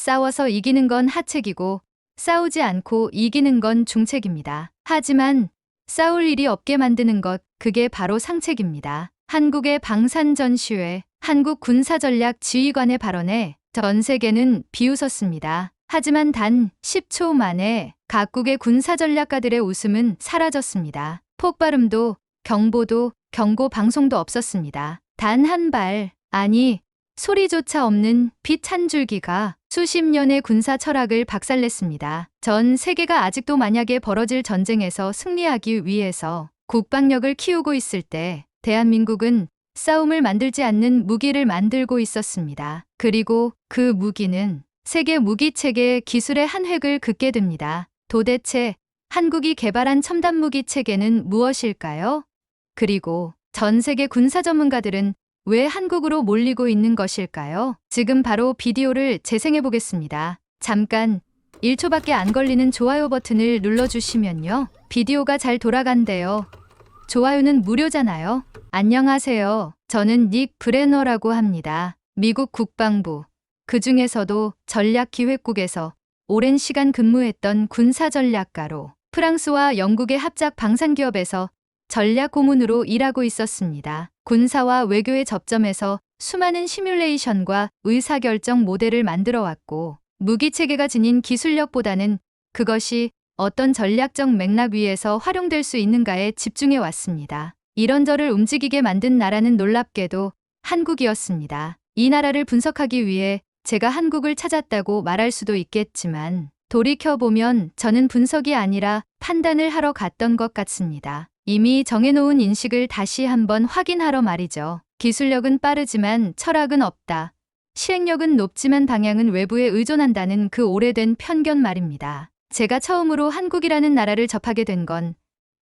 싸워서 이기는 건 하책이고 싸우지 않고 이기는 건 중책입니다. 하지만 싸울 일이 없게 만드는 것, 그게 바로 상책입니다. 한국의 방산전시회 한국군사전략지휘관의 발언에 전 세계는 비웃었습니다. 하지만 단 10초 만에 각국의 군사전략가들의 웃음은 사라졌습니다. 폭발음도 경보도 경고 방송도 없었습니다. 단 한 발, 아니 소리조차 없는 빛 한 줄기가 수십 년의 군사 철학을 박살냈습니다. 전 세계가 아직도 만약에 벌어질 전쟁에서 승리하기 위해서 국방력을 키우고 있을 때 대한민국은 싸움을 만들지 않는 무기를 만들고 있었습니다. 그리고 그 무기는 세계 무기체계의 기술의 한 획을 긋게 됩니다. 도대체 한국이 개발한 첨단 무기 체계는 무엇일까요? 그리고 전 세계 군사 전문가들은 왜 한국으로 몰리고 있는 것일까요? 지금 바로 비디오를 재생해 보겠습니다. 잠깐 1초밖에 안 걸리는 좋아요 버튼을 눌러주시면요. 비디오가 잘 돌아간대요. 좋아요는 무료잖아요. 안녕하세요. 저는 닉 브레너라고 합니다. 미국 국방부, 그 중에서도 전략기획국에서 오랜 시간 근무했던 군사전략가로 프랑스와 영국의 합작 방산기업에서 전략고문으로 일하고 있었습니다. 군사와 외교의 접점에서 수많은 시뮬레이션과 의사결정 모델을 만들어 왔고 무기체계가 지닌 기술력보다는 그것이 어떤 전략적 맥락 위에서 활용될 수 있는가에 집중해 왔습니다. 이런 저를 움직이게 만든 나라는 놀랍게도 한국이었습니다. 이 나라를 분석하기 위해 제가 한국을 찾았다고 말할 수도 있겠지만 돌이켜보면 저는 분석이 아니라 판단을 하러 갔던 것 같습니다. 이미 정해놓은 인식을 다시 한번 확인하러 말이죠. 기술력은 빠르지만 철학은 없다. 실행력은 높지만 방향은 외부에 의존한다는 그 오래된 편견 말입니다. 제가 처음으로 한국이라는 나라를 접하게 된 건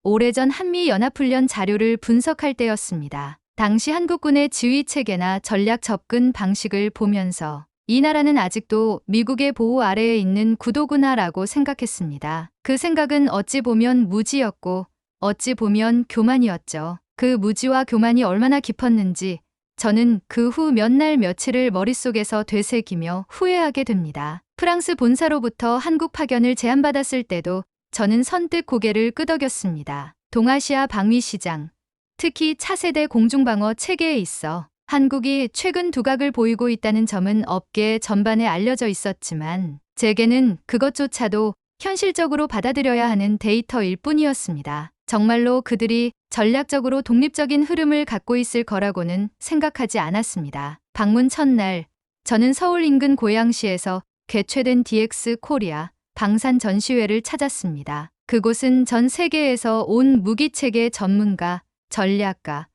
오래전 한미연합훈련 자료를 분석할 때였습니다. 당시 한국군의 지휘체계나 전략 접근 방식을 보면서 이 나라는 아직도 미국의 보호 아래에 있는 구도구나라고 생각했습니다. 그 생각은 어찌 보면 무지였고 어찌 보면 교만이었죠. 그 무지와 교만이 얼마나 깊었는지 저는 그 후 몇 날 며칠을 머릿속에서 되새기며 후회하게 됩니다. 프랑스 본사로부터 한국 파견을 제안받았을 때도 저는 선뜻 고개를 끄덕였습니다. 동아시아 방위시장, 특히 차세대 공중방어 체계에 있어 한국이 최근 두각을 보이고 있다는 점은 업계 전반에 알려져 있었지만 제게는 그것조차도 현실적으로 받아들여야 하는 데이터일 뿐이었습니다. 정말로 그들이 전략적으로 독립적인 흐름을 갖고 있을 거라고는 생각하지 않았습니다. 방문 첫날, 저는 서울 인근 고양시에서 개최된 DX 코리아 방산 전시회를 찾았습니다. 그곳은 전 세계에서 온 무기체계 전문가, 전략가,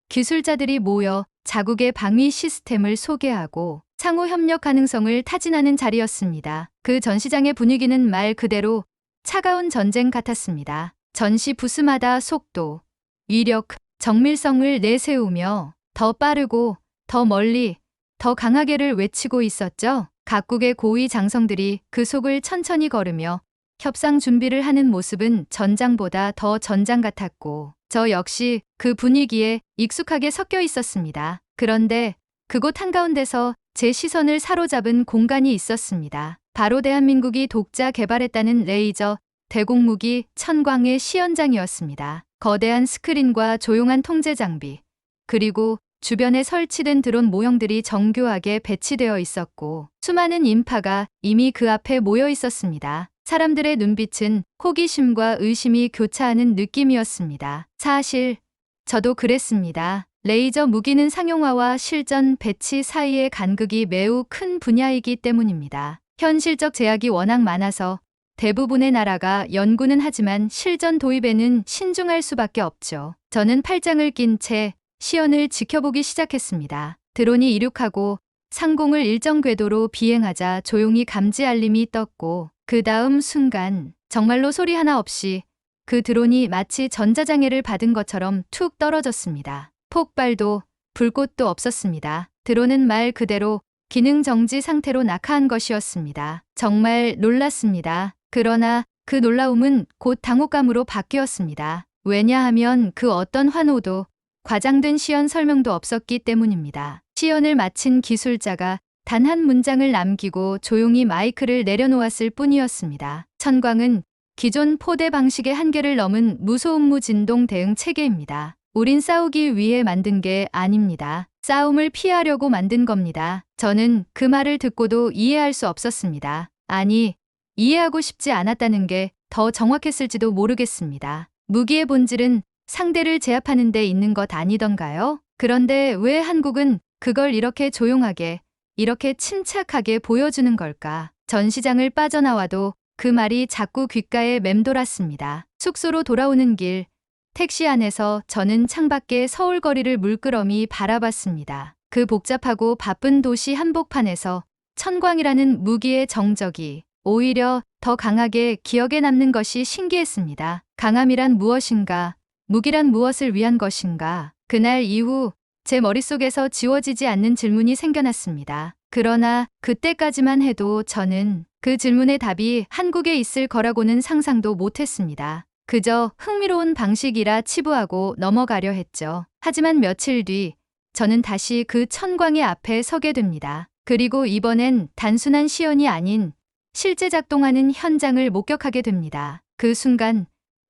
기술자들이 모여 자국의 방위 시스템을 소개하고 상호 협력 가능성을 타진하는 자리였습니다. 그 전시장의 분위기는 말 그대로 차가운 전쟁 같았습니다. 전시 부스마다 속도, 위력, 정밀성을 내세우며 더 빠르고 더 멀리, 더 강하게를 외치고 있었죠. 각국의 고위 장성들이 그 속을 천천히 걸으며 협상 준비를 하는 모습은 전장보다 더 전장 같았고 저 역시 그 분위기에 익숙하게 섞여 있었습니다. 그런데 그곳 한가운데서 제 시선을 사로잡은 공간이 있었습니다. 바로 대한민국이 독자 개발했다는 레이저 대공무기 천광의 시연장이었습니다. 거대한 스크린과 조용한 통제 장비, 그리고 주변에 설치된 드론 모형들이 정교하게 배치되어 있었고 수많은 인파가 이미 그 앞에 모여 있었습니다. 사람들의 눈빛은 호기심과 의심이 교차하는 느낌이었습니다. 사실 저도 그랬습니다. 레이저 무기는 상용화와 실전 배치 사이의 간극이 매우 큰 분야이기 때문입니다. 현실적 제약이 워낙 많아서 대부분의 나라가 연구는 하지만 실전 도입에는 신중할 수밖에 없죠. 저는 팔짱을 낀 채 시연을 지켜보기 시작했습니다. 드론이 이륙하고 상공을 일정 궤도로 비행하자 조용히 감지 알림이 떴고 그 다음 순간 정말로 소리 하나 없이 그 드론이 마치 전자장애를 받은 것처럼 툭 떨어졌습니다. 폭발도 불꽃도 없었습니다. 드론은 말 그대로 기능 정지 상태로 낙하한 것이었습니다. 정말 놀랐습니다. 그러나 그 놀라움은 곧 당혹감으로 바뀌었습니다. 왜냐하면 그 어떤 환호도 과장된 시연 설명도 없었기 때문입니다. 시연을 마친 기술자가 단 한 문장을 남기고 조용히 마이크를 내려놓았을 뿐이었습니다. 천광은 기존 포대 방식의 한계를 넘은 무소음무 진동 대응 체계입니다. 우린 싸우기 위해 만든 게 아닙니다. 싸움을 피하려고 만든 겁니다. 저는 그 말을 듣고도 이해할 수 없었습니다. 아니, 이해하고 싶지 않았다는 게 더 정확했을지도 모르겠습니다. 무기의 본질은 상대를 제압하는 데 있는 것 아니던가요? 그런데 왜 한국은 그걸 이렇게 조용하게, 이렇게 침착하게 보여주는 걸까? 전시장을 빠져나와도 그 말이 자꾸 귓가에 맴돌았습니다. 숙소로 돌아오는 길, 택시 안에서 저는 창밖에 서울 거리를 물끄러미 바라봤습니다. 그 복잡하고 바쁜 도시 한복판에서 천광이라는 무기의 정적이 오히려 더 강하게 기억에 남는 것이 신기했습니다. 강함이란 무엇인가? 무기란 무엇을 위한 것인가? 그날 이후 제 머릿속에서 지워지지 않는 질문이 생겨났습니다. 그러나 그때까지만 해도 저는 그 질문의 답이 한국에 있을 거라고는 상상도 못했습니다. 그저 흥미로운 방식이라 치부하고 넘어가려 했죠. 하지만 며칠 뒤 저는 다시 그 천광의 앞에 서게 됩니다. 그리고 이번엔 단순한 시연이 아닌 실제 작동하는 현장을 목격하게 됩니다. 그 순간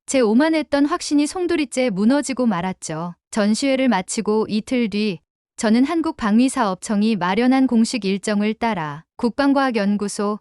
제 오만했던 확신이 송두리째 무너지고 말았죠. 전시회를 마치고 이틀 뒤 저는 한국방위사업청이 마련한 공식 일정을 따라 국방과학연구소,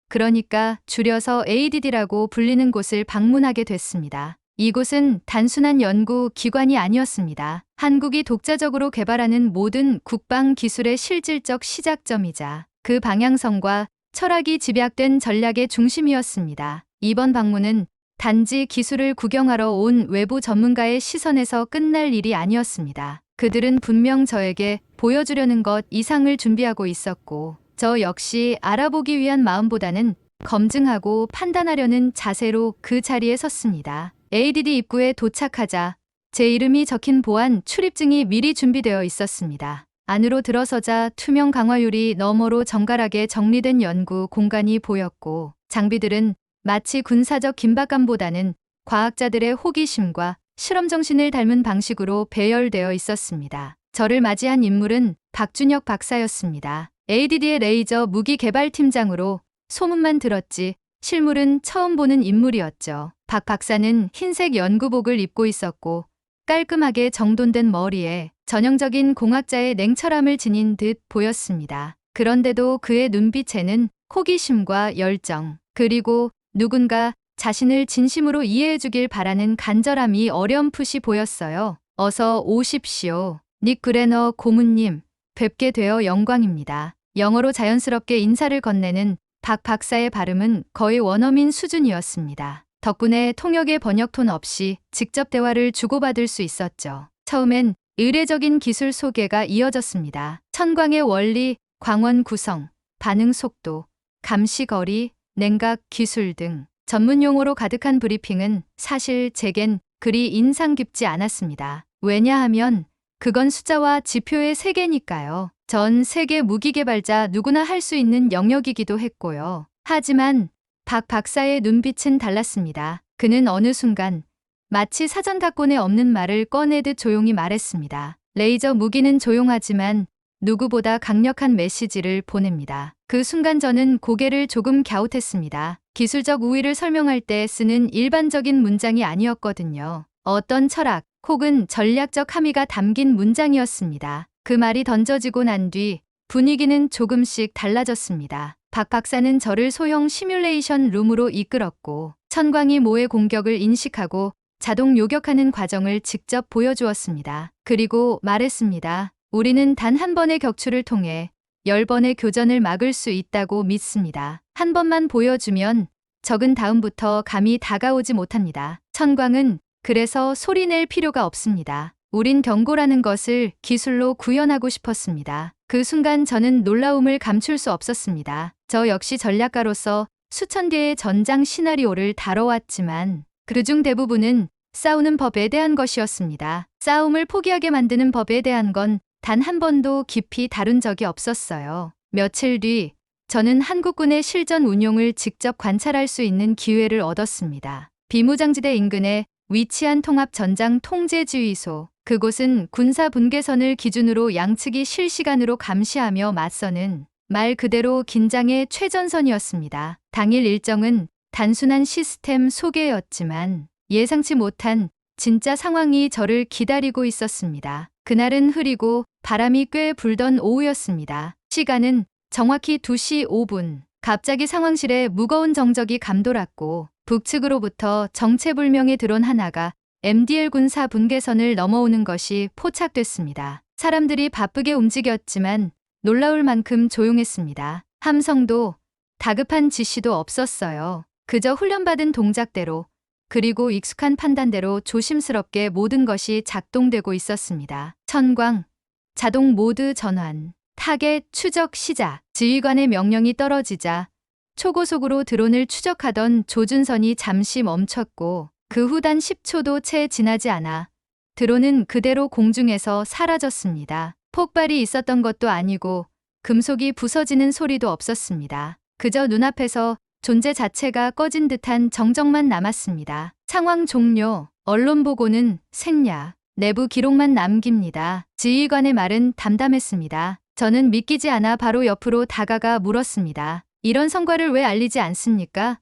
그러니까 줄여서 ADD라고 불리는 곳을 방문하게 됐습니다. 이곳은 단순한 연구 기관이 아니었습니다. 한국이 독자적으로 개발하는 모든 국방 기술의 실질적 시작점이자 그 방향성과 철학이 집약된 전략의 중심이었습니다. 이번 방문은 단지 기술을 구경하러 온 외부 전문가의 시선에서 끝날 일이 아니었습니다. 그들은 분명 저에게 보여주려는 것 이상을 준비하고 있었고, 저 역시 알아보기 위한 마음보다는 검증하고 판단하려는 자세로 그 자리에 섰습니다. ADD 입구에 도착하자 제 이름이 적힌 보안 출입증이 미리 준비되어 있었습니다. 안으로 들어서자 투명 강화유리 너머로 정갈하게 정리된 연구 공간이 보였고, 장비들은 마치 군사적 긴박감보다는 과학자들의 호기심과 실험 정신을 닮은 방식으로 배열되어 있었습니다. 저를 맞이한 인물은 박준혁 박사였습니다. ADD의 레이저 무기 개발팀장으로 소문만 들었지 실물은 처음 보는 인물이었죠. 박 박사는 흰색 연구복을 입고 있었고 깔끔하게 정돈된 머리에 전형적인 공학자의 냉철함을 지닌 듯 보였습니다. 그런데도 그의 눈빛에는 호기심과 열정, 그리고 누군가 자신을 진심으로 이해해주길 바라는 간절함이 어렴풋이 보였어요. 어서 오십시오. 닉 그레너 고문님, 뵙게 되어 영광입니다. 영어로 자연스럽게 인사를 건네는 박 박사의 발음은 거의 원어민 수준이었습니다. 덕분에 통역의 번역톤 없이 직접 대화를 주고받을 수 있었죠. 처음엔 의례적인 기술 소개가 이어졌습니다. 천광의 원리, 광원 구성, 반응 속도, 감시 거리, 냉각 기술 등 전문 용어로 가득한 브리핑은 사실 제겐 그리 인상 깊지 않았습니다. 왜냐하면 그건 숫자와 지표의 세계니까요. 전 세계 무기 개발자 누구나 할 수 있는 영역이기도 했고요. 하지만 박 박사의 눈빛은 달랐습니다. 그는 어느 순간 마치 사전 각본에 없는 말을 꺼내듯 조용히 말했습니다. 레이저 무기는 조용하지만 누구보다 강력한 메시지를 보냅니다. 그 순간 저는 고개를 조금 갸웃했습니다. 기술적 우위를 설명할 때 쓰는 일반적인 문장이 아니었거든요. 어떤 철학 혹은 전략적 함의가 담긴 문장이었습니다. 그 말이 던져지고 난 뒤 분위기는 조금씩 달라졌습니다. 박 박사는 저를 소형 시뮬레이션 룸으로 이끌었고 천광이 모의 공격을 인식하고 자동 요격하는 과정을 직접 보여주었습니다. 그리고 말했습니다. 우리는 단 한 번의 격추를 통해 10번의 교전을 막을 수 있다고 믿습니다. 한 번만 보여주면 적은 다음부터 감히 다가오지 못합니다. 천광은 그래서 소리낼 필요가 없습니다. 우린 경고라는 것을 기술로 구현하고 싶었습니다. 그 순간 저는 놀라움을 감출 수 없었습니다. 저 역시 전략가로서 수천 개의 전장 시나리오를 다뤄왔지만 그중 대부분은 싸우는 법에 대한 것이었습니다. 싸움을 포기하게 만드는 법에 대한 건 단 한 번도 깊이 다룬 적이 없었어요. 며칠 뒤 저는 한국군의 실전 운용을 직접 관찰할 수 있는 기회를 얻었습니다. 비무장지대 인근에 위치한 통합전장통제지휘소, 그곳은 군사 분계선을 기준으로 양측이 실시간으로 감시하며 맞서는 말 그대로 긴장의 최전선이었습니다. 당일 일정은 단순한 시스템 소개였지만 예상치 못한 진짜 상황이 저를 기다리고 있었습니다. 그날은 흐리고 바람이 꽤 불던 오후였습니다. 시간은 정확히 2시 5분. 갑자기 상황실에 무거운 정적이 감돌았고 북측으로부터 정체불명의 드론 하나가 MDL 군사 분계선을 넘어오는 것이 포착됐습니다. 사람들이 바쁘게 움직였지만 놀라울 만큼 조용했습니다. 함성도 다급한 지시도 없었어요. 그저 훈련받은 동작대로 그리고 익숙한 판단대로 조심스럽게 모든 것이 작동되고 있었습니다. 천광, 자동 모드 전환, 타겟 추적 시작. 지휘관의 명령이 떨어지자 초고속으로 드론을 추적하던 조준선이 잠시 멈췄고 그 후 단 10초도 채 지나지 않아 드론은 그대로 공중에서 사라졌습니다. 폭발이 있었던 것도 아니고 금속이 부서지는 소리도 없었습니다. 그저 눈앞에서 존재 자체가 꺼진 듯한 정적만 남았습니다. 상황 종료. 언론 보고는 생략. 내부 기록만 남깁니다. 지휘관의 말은 담담했습니다. 저는 믿기지 않아 바로 옆으로 다가가 물었습니다. 이런 성과를 왜 알리지 않습니까?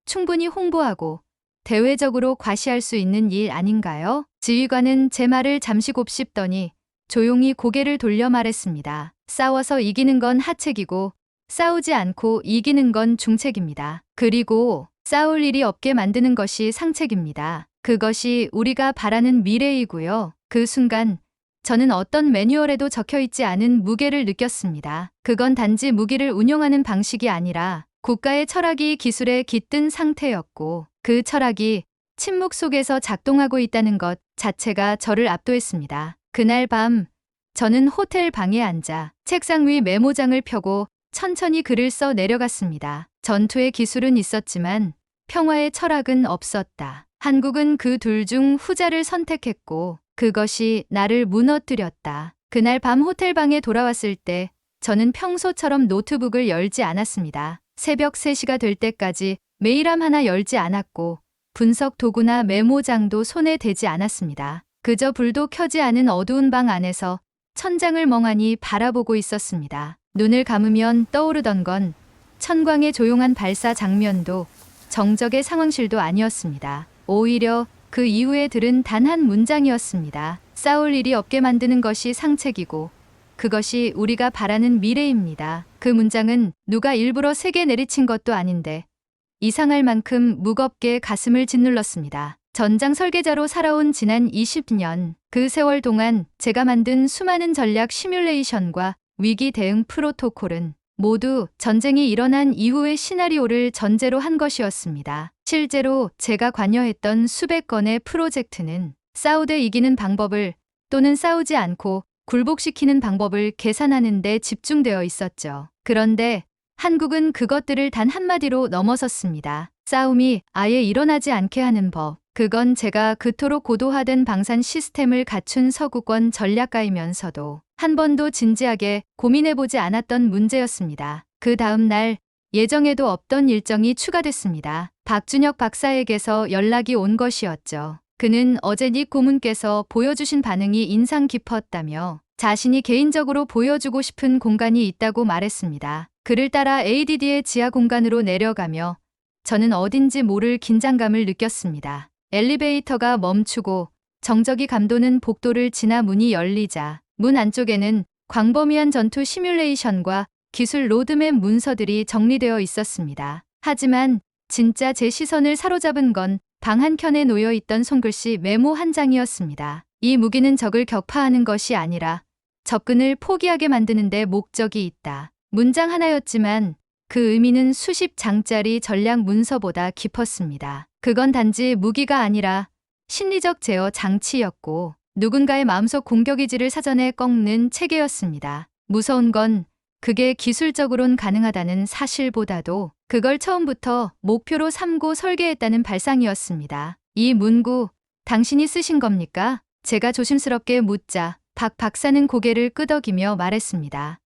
충분히 홍보하고 대외적으로 과시할 수 있는 일 아닌가요? 지휘관은 제 말을 잠시 곱씹더니 조용히 고개를 돌려 말했습니다. 싸워서 이기는 건 하책이고 싸우지 않고 이기는 건 중책입니다. 그리고 싸울 일이 없게 만드는 것이 상책입니다. 그것이 우리가 바라는 미래이고요. 그 순간 저는 어떤 매뉴얼에도 적혀있지 않은 무게를 느꼈습니다. 그건 단지 무기를 운용하는 방식이 아니라 국가의 철학이 기술에 깃든 상태였고 그 철학이 침묵 속에서 작동하고 있다는 것 자체가 저를 압도했습니다. 그날 밤 저는 호텔 방에 앉아 책상 위 메모장을 펴고 천천히 글을 써 내려갔습니다. 전투의 기술은 있었지만 평화의 철학은 없었다. 한국은 그 둘 중 후자를 선택했고 그것이 나를 무너뜨렸다. 그날 밤 호텔방에 돌아왔을 때 저는 평소처럼 노트북을 열지 않았습니다. 새벽 3시가 될 때까지 메일함 하나 열지 않았고 분석 도구나 메모장도 손에 대지 않았습니다. 그저 불도 켜지 않은 어두운 방 안에서 천장을 멍하니 바라보고 있었습니다. 눈을 감으면 떠오르던 건 천광의 조용한 발사 장면도 정적의 상황실도 아니었습니다. 오히려 그 이후에 들은 단 한 문장이었습니다. 싸울 일이 없게 만드는 것이 상책이고 그것이 우리가 바라는 미래입니다. 그 문장은 누가 일부러 세게 내리친 것도 아닌데 이상할 만큼 무겁게 가슴을 짓눌렀습니다. 전장 설계자로 살아온 지난 20년, 그 세월 동안 제가 만든 수많은 전략 시뮬레이션과 위기 대응 프로토콜은 모두 전쟁이 일어난 이후의 시나리오를 전제로 한 것이었습니다. 실제로 제가 관여했던 수백 건의 프로젝트는 싸우되 이기는 방법을 또는 싸우지 않고 굴복시키는 방법을 계산하는 데 집중되어 있었죠. 그런데 한국은 그것들을 단 한마디로 넘어섰습니다. 싸움이 아예 일어나지 않게 하는 법. 그건 제가 그토록 고도화된 방산 시스템을 갖춘 서구권 전략가이면서도 한 번도 진지하게 고민해보지 않았던 문제였습니다. 그 다음 날 예정에도 없던 일정이 추가됐습니다. 박준혁 박사에게서 연락이 온 것이었죠. 그는 어제 닉 고문께서 보여주신 반응이 인상 깊었다며 자신이 개인적으로 보여주고 싶은 공간이 있다고 말했습니다. 그를 따라 ADD의 지하 공간으로 내려가며 저는 어딘지 모를 긴장감을 느꼈습니다. 엘리베이터가 멈추고 정적이 감도는 복도를 지나 문이 열리자 문 안쪽에는 광범위한 전투 시뮬레이션과 기술 로드맵 문서들이 정리되어 있었습니다. 하지만 진짜 제 시선을 사로잡은 건 방 한켠에 놓여 있던 손글씨 메모 한 장이었습니다. 이 무기는 적을 격파하는 것이 아니라 접근을 포기하게 만드는 데 목적이 있다. 문장 하나였지만 그 의미는 수십 장짜리 전략 문서보다 깊었습니다. 그건 단지 무기가 아니라 심리적 제어 장치였고 누군가의 마음속 공격의지를 사전에 꺾는 체계였습니다. 무서운 건 그게 기술적으론 가능하다는 사실보다도 그걸 처음부터 목표로 삼고 설계했다는 발상이었습니다. 이 문구, 당신이 쓰신 겁니까? 제가 조심스럽게 묻자 박 박사는 고개를 끄덕이며 말했습니다.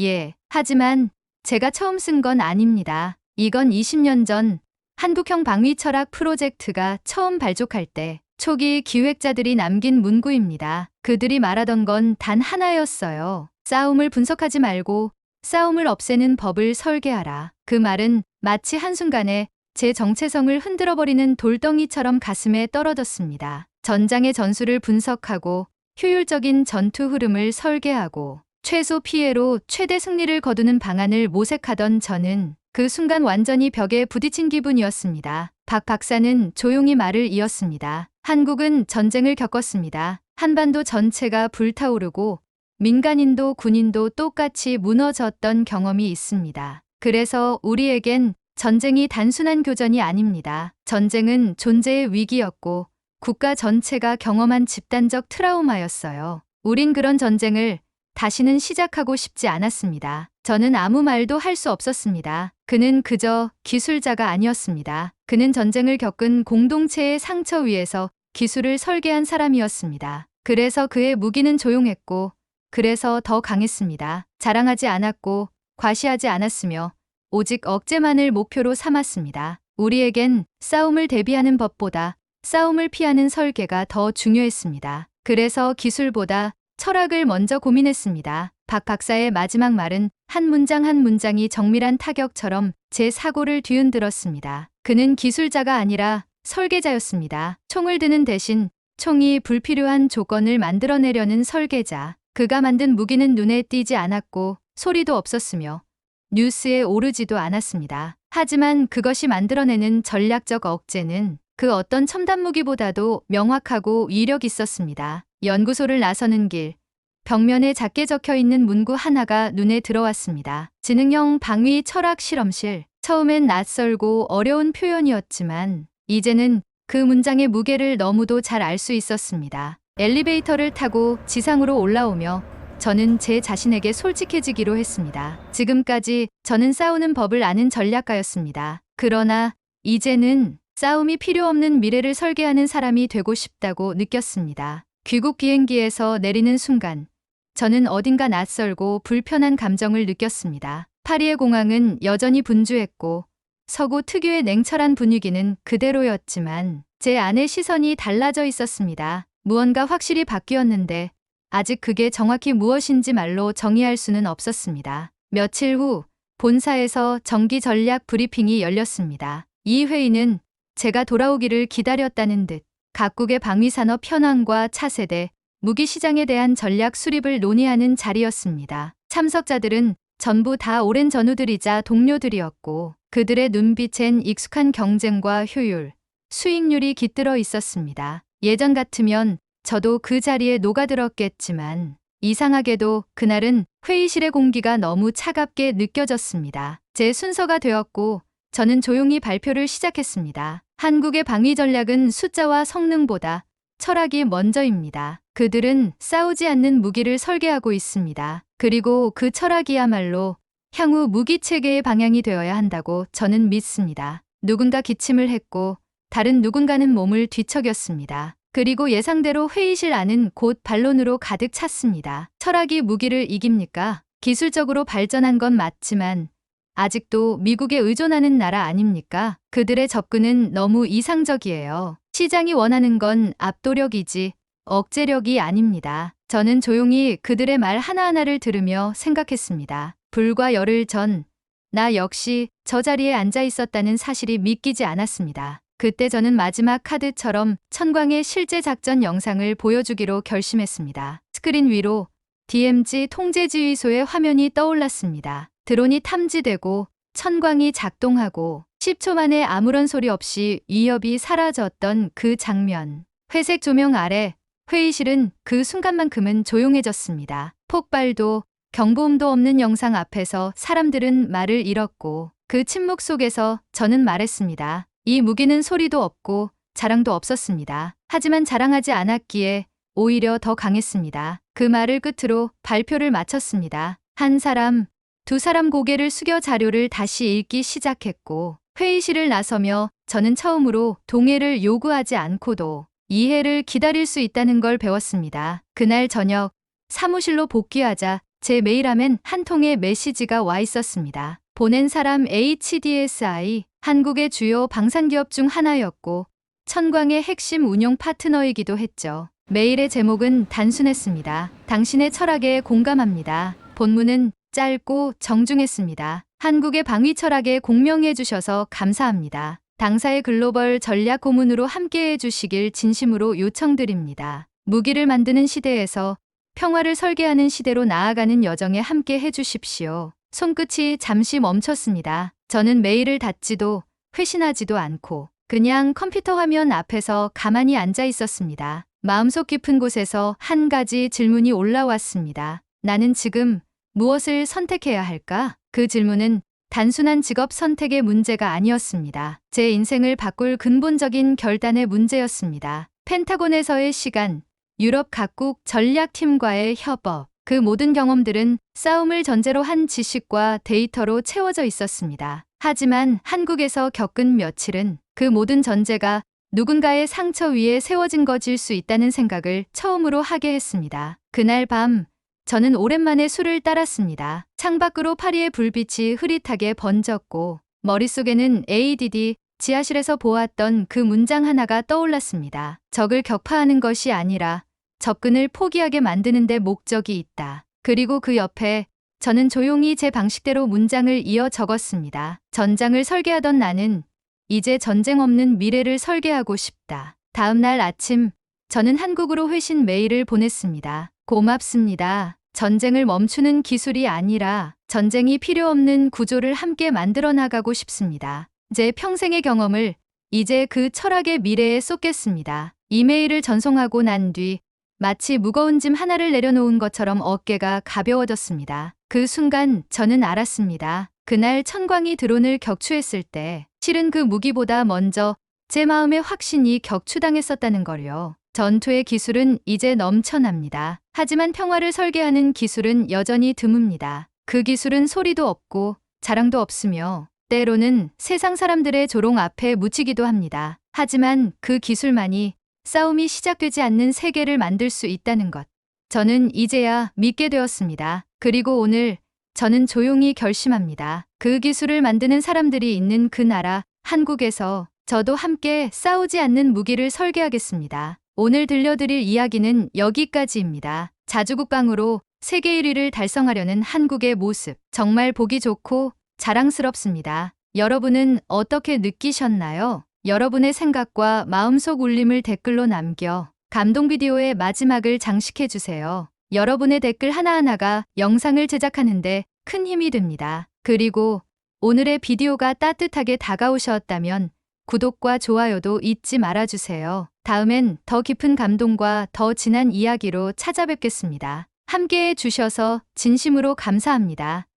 예, 하지만 제가 처음 쓴 건 아닙니다. 이건 20년 전 한국형 방위 철학 프로젝트가 처음 발족할 때 초기 기획자들이 남긴 문구입니다. 그들이 말하던 건 단 하나였어요. 싸움을 분석하지 말고 싸움을 없애는 법을 설계하라. 그 말은 마치 한순간에 제 정체성을 흔들어버리는 돌덩이처럼 가슴에 떨어졌습니다. 전장의 전술을 분석하고 효율적인 전투 흐름을 설계하고 최소 피해로 최대 승리를 거두는 방안을 모색하던 저는 그 순간 완전히 벽에 부딪힌 기분이었습니다. 박 박사는 조용히 말을 이었습니다. 한국은 전쟁을 겪었습니다. 한반도 전체가 불타오르고 민간인도 군인도 똑같이 무너졌던 경험이 있습니다. 그래서 우리에겐 전쟁이 단순한 교전이 아닙니다. 전쟁은 존재의 위기였고 국가 전체가 경험한 집단적 트라우마였어요. 우린 그런 전쟁을 다시는 시작하고 싶지 않았습니다. 저는 아무 말도 할 수 없었습니다. 그는 그저 기술자가 아니었습니다. 그는 전쟁을 겪은 공동체의 상처 위에서 기술을 설계한 사람이었습니다. 그래서 그의 무기는 조용했고 그래서 더 강했습니다. 자랑하지 않았고 과시하지 않았으며 오직 억제만을 목표로 삼았습니다. 우리에겐 싸움을 대비하는 법보다 싸움을 피하는 설계가 더 중요했습니다. 그래서 기술보다 철학을 먼저 고민했습니다. 박 박사의 마지막 말은 한 문장이 정밀한 타격처럼 제 사고를 뒤흔들었습니다. 그는 기술자가 아니라 설계자였습니다. 총을 드는 대신 총이 불필요한 조건을 만들어내려는 설계자. 그가 만든 무기는 눈에 띄지 않았고 소리도 없었으며 뉴스에 오르지도 않았습니다. 하지만 그것이 만들어내는 전략적 억제는 그 어떤 첨단 무기보다도 명확하고 위력 있었습니다. 연구소를 나서는 길, 벽면에 작게 적혀있는 문구 하나가 눈에 들어왔습니다. 지능형 방위 철학 실험실. 처음엔 낯설고 어려운 표현이었지만 이제는 그 문장의 무게를 너무도 잘 알 수 있었습니다. 엘리베이터를 타고 지상으로 올라오며 저는 제 자신에게 솔직해지기로 했습니다. 지금까지 저는 싸우는 법을 아는 전략가였습니다. 그러나 이제는 싸움이 필요 없는 미래를 설계하는 사람이 되고 싶다고 느꼈습니다. 귀국 비행기에서 내리는 순간 저는 어딘가 낯설고 불편한 감정을 느꼈습니다. 파리의 공항은 여전히 분주했고 서구 특유의 냉철한 분위기는 그대로였지만 제 안의 시선이 달라져 있었습니다. 무언가 확실히 바뀌었는데 아직 그게 정확히 무엇인지 말로 정의할 수는 없었습니다. 며칠 후 본사에서 정기 전략 브리핑이 열렸습니다. 이 회의는 제가 돌아오기를 기다렸다는 듯 각국의 방위산업 현황과 차세대, 무기 시장에 대한 전략 수립을 논의하는 자리였습니다. 참석자들은 전부 다 오랜 전우들이자 동료들이었고 그들의 눈빛엔 익숙한 경쟁과 효율, 수익률이 깃들어 있었습니다. 예전 같으면 저도 그 자리에 녹아들었겠지만 이상하게도 그날은 회의실의 공기가 너무 차갑게 느껴졌습니다. 제 순서가 되었고 저는 조용히 발표를 시작했습니다. 한국의 방위 전략은 숫자와 성능보다 철학이 먼저입니다. 그들은 싸우지 않는 무기를 설계하고 있습니다. 그리고 그 철학이야말로 향후 무기 체계의 방향이 되어야 한다고 저는 믿습니다. 누군가 기침을 했고 다른 누군가는 몸을 뒤척였습니다. 그리고 예상대로 회의실 안은 곧 반론으로 가득 찼습니다. 철학이 무기를 이깁니까? 기술적으로 발전한 건 맞지만 아직도 미국에 의존하는 나라 아닙니까? 그들의 접근은 너무 이상적이에요. 시장이 원하는 건 압도력이지 억제력이 아닙니다. 저는 조용히 그들의 말 하나하나를 들으며 생각했습니다. 불과 열흘 전, 나 역시 저 자리에 앉아 있었다는 사실이 믿기지 않았습니다. 그때 저는 마지막 카드처럼 천광의 실제 작전 영상을 보여주기로 결심했습니다. 스크린 위로 DMZ 통제지휘소의 화면이 떠올랐습니다. 드론이 탐지되고 천광이 작동하고 10초 만에 아무런 소리 없이 위협이 사라졌던 그 장면. 회색 조명 아래 회의실은 그 순간만큼은 조용해졌습니다. 폭발도 경보음도 없는 영상 앞에서 사람들은 말을 잃었고 그 침묵 속에서 저는 말했습니다. 이 무기는 소리도 없고 자랑도 없었습니다. 하지만 자랑하지 않았기에 오히려 더 강했습니다. 그 말을 끝으로 발표를 마쳤습니다. 한 사람, 두 사람 고개를 숙여 자료를 다시 읽기 시작했고 회의실을 나서며 저는 처음으로 동의를 요구하지 않고도 이해를 기다릴 수 있다는 걸 배웠습니다. 그날 저녁 사무실로 복귀하자 제 메일함엔 한 통의 메시지가 와 있었습니다. 보낸 사람 HDSI, 한국의 주요 방산기업 중 하나였고 천광의 핵심 운용 파트너이기도 했죠. 메일의 제목은 단순했습니다. 당신의 철학에 공감합니다. 본문은 짧고 정중했습니다. 한국의 방위 철학에 공명해 주셔서 감사합니다. 당사의 글로벌 전략 고문으로 함께해 주시길 진심으로 요청드립니다. 무기를 만드는 시대에서 평화를 설계하는 시대로 나아가는 여정에 함께 해주십시오. 손끝이 잠시 멈췄습니다. 저는 메일을 닫지도 회신하지도 않고 그냥 컴퓨터 화면 앞에서 가만히 앉아 있었습니다. 마음속 깊은 곳에서 한 가지 질문이 올라왔습니다. 나는 지금 무엇을 선택해야 할까? 그 질문은 단순한 직업 선택의 문제가 아니었습니다. 제 인생을 바꿀 근본적인 결단의 문제였습니다. 펜타곤에서의 시간, 유럽 각국 전략팀과의 협업, 그 모든 경험들은 싸움을 전제로 한 지식과 데이터로 채워져 있었습니다. 하지만 한국에서 겪은 며칠은 그 모든 전제가 누군가의 상처 위에 세워진 것일 수 있다는 생각을 처음으로 하게 했습니다. 그날 밤 저는 오랜만에 술을 따랐습니다. 창밖으로 파리의 불빛이 흐릿하게 번졌고 머릿속에는 ADD 지하실에서 보았던 그 문장 하나가 떠올랐습니다. 적을 격파하는 것이 아니라 접근을 포기하게 만드는 데 목적이 있다. 그리고 그 옆에 저는 조용히 제 방식대로 문장을 이어 적었습니다. 전장을 설계하던 나는 이제 전쟁 없는 미래를 설계하고 싶다. 다음 날 아침 저는 한국으로 회신 메일을 보냈습니다. 고맙습니다. 전쟁을 멈추는 기술이 아니라 전쟁이 필요 없는 구조를 함께 만들어 나가고 싶습니다. 제 평생의 경험을 이제 그 철학의 미래에 쏟겠습니다. 이메일을 전송하고 난 뒤 마치 무거운 짐 하나를 내려놓은 것처럼 어깨가 가벼워졌습니다. 그 순간 저는 알았습니다. 그날 천광이 드론을 격추했을 때 실은 그 무기보다 먼저 제 마음의 확신이 격추당했었다는 걸요. 전투의 기술은 이제 넘쳐납니다. 하지만 평화를 설계하는 기술은 여전히 드뭅니다. 그 기술은 소리도 없고 자랑도 없으며 때로는 세상 사람들의 조롱 앞에 묻히기도 합니다. 하지만 그 기술만이 싸움이 시작되지 않는 세계를 만들 수 있다는 것. 저는 이제야 믿게 되었습니다. 그리고 오늘 저는 조용히 결심합니다. 그 기술을 만드는 사람들이 있는 그 나라, 한국에서 저도 함께 싸우지 않는 무기를 설계하겠습니다. 오늘 들려드릴 이야기는 여기까지입니다. 자주국방으로 세계 1위를 달성하려는 한국의 모습. 정말 보기 좋고 자랑스럽습니다. 여러분은 어떻게 느끼셨나요? 여러분의 생각과 마음속 울림을 댓글로 남겨 감동 비디오의 마지막을 장식해주세요. 여러분의 댓글 하나하나가 영상을 제작하는데 큰 힘이 됩니다. 그리고 오늘의 비디오가 따뜻하게 다가오셨다면 구독과 좋아요도 잊지 말아주세요. 다음엔 더 깊은 감동과 더 진한 이야기로 찾아뵙겠습니다. 함께해 주셔서 진심으로 감사합니다.